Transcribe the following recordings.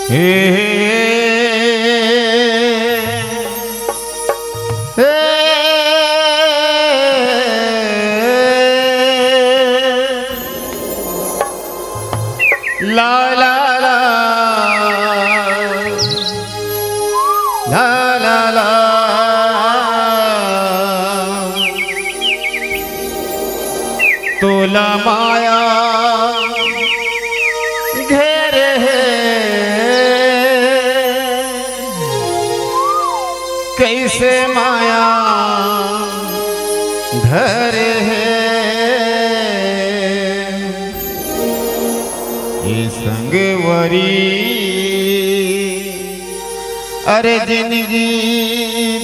ला ला ला ला ला ला तोला माया घेरे है कैसे माया धरे है ये संगवरी अरे जिंदगी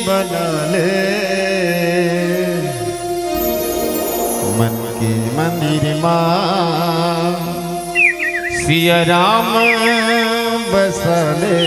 बना ले मन के मंदिर मां सिया राम बसले।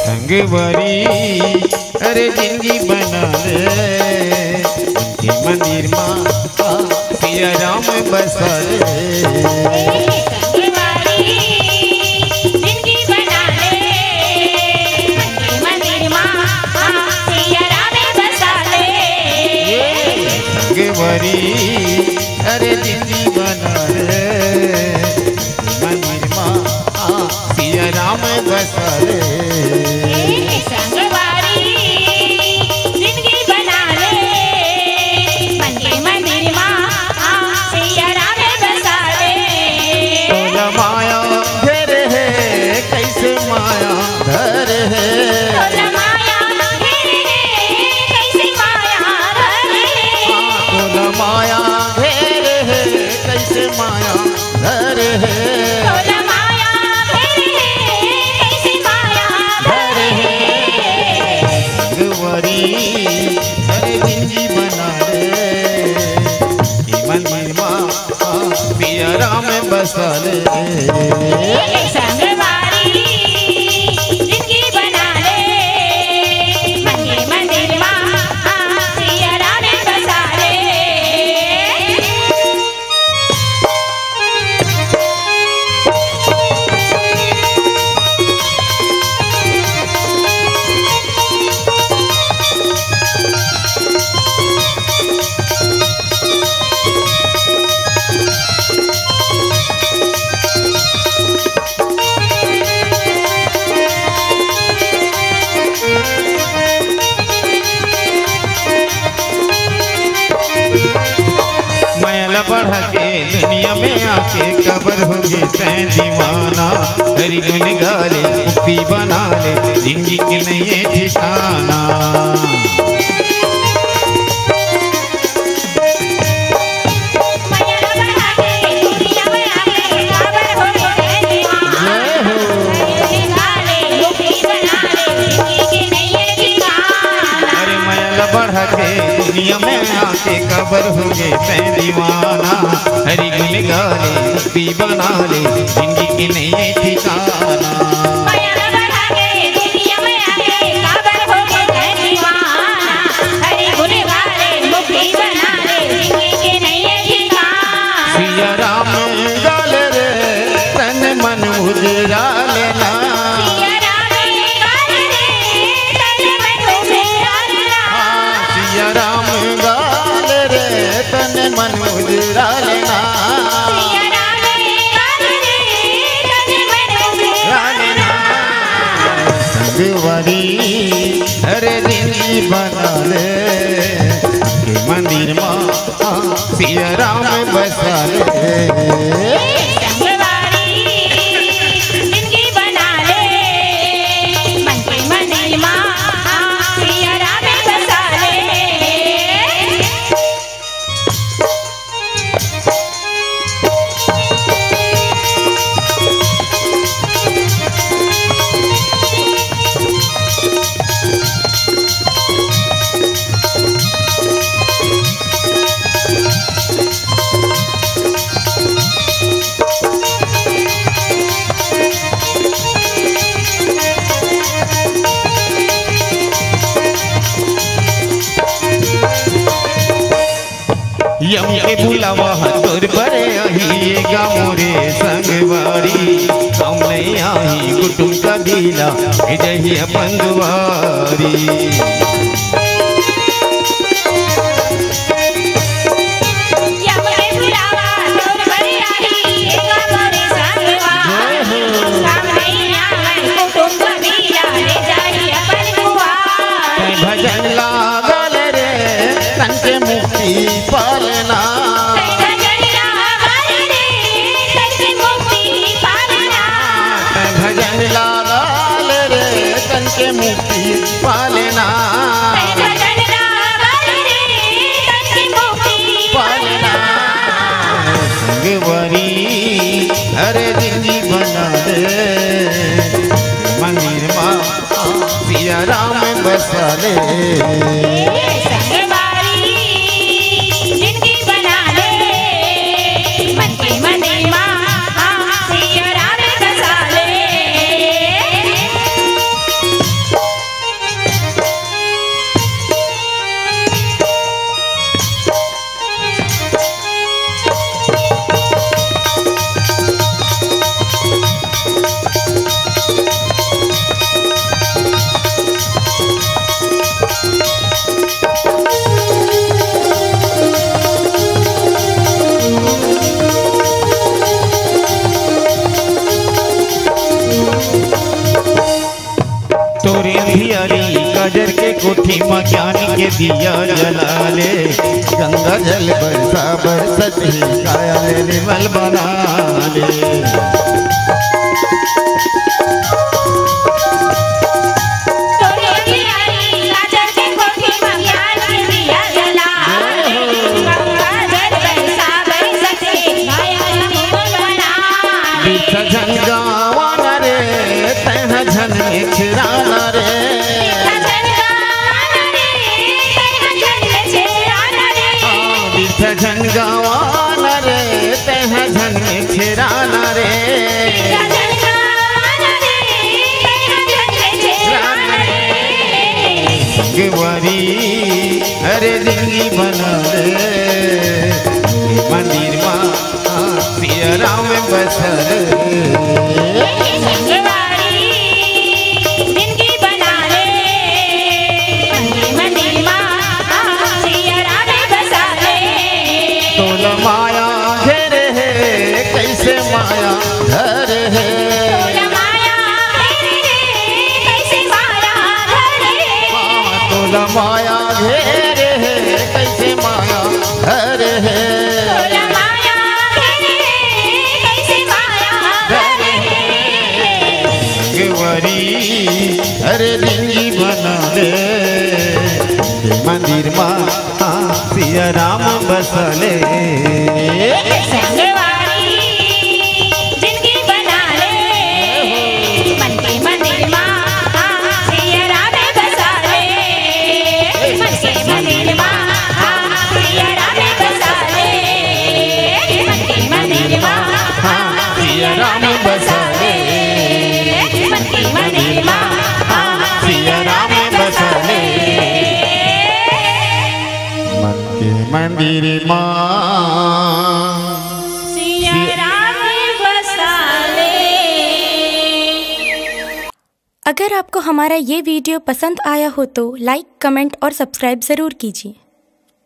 संगवरी अरे जिंदगी बना ले उनके मंदिर मां सिया राम बसले। जिंदगी बना ले उनके मंदिर मां सिया राम बसले। संगवरी अरे जिंदगी बना ले मंदिर मां सिया राम बसले। माया घेरे है कैसे माया धरे है माया घेरे है कैसे माया धरे है। संगवरी अरे जिंदगी बना ले मंदिर मां सिया राम बसले। बढ़ के दुनिया में आके कबर होंगे तैं दीवाना हरी गुन गाले मुक्ति बना ले जिंदगी के लिए ठिकाना। बढ़ के दुनिया में आके कबर हो गए तैं दीवाना हरी गुन गाले मुक्ति बना ले जिंदगी के लिए ठिकाना। सिया राम गाले रे तन मन उजरा लेना राम गाल रे तन मन उजरा लेना संगवरी अरे जिंदगी बना ले के मंदिर मां सिया राम बसले। यम के बुलावा तोर पर आइएगा मोरे संगवारी काम नहीं आई कुटुम कबीला जही अपन दुआरी भजन लागल रे तन के मुक्ति पालना भजन लागल रे तन के मुक्ति पालना संगवारी अरे जिंदगी बना दे मंदिर माँ सिया राम बसाले तोरे धियारी गजर के कोठी में ज्ञान के दिया जला ले गंगा जल बरसा बरसत काया ले निर्मल बना ले झन गवाना रे तह झन छिराना रे संगवारी अरे जिंदगी बना रे मंदिर माँ सिया राम बसल माया घेर है कैसे माया घर है तोला माया घेर है कैसे माया घर है संगवारी अरे जिंदगी बना ले मंदिर माँ सिया राम बसले संगवारी जिंदगी बना ले मन के मंदिर माँ सिया राम बसा ले मन के मंदिर माँ सिया राम बसा ले मन के मंदिर माँ सिया राम बसा ले मन के मंदिर माँ सिया राम बसा ले मंदिर माँ सिया राम बसा ले। अगर आपको हमारा ये वीडियो पसंद आया हो तो लाइक, कमेंट और सब्सक्राइब ज़रूर कीजिए।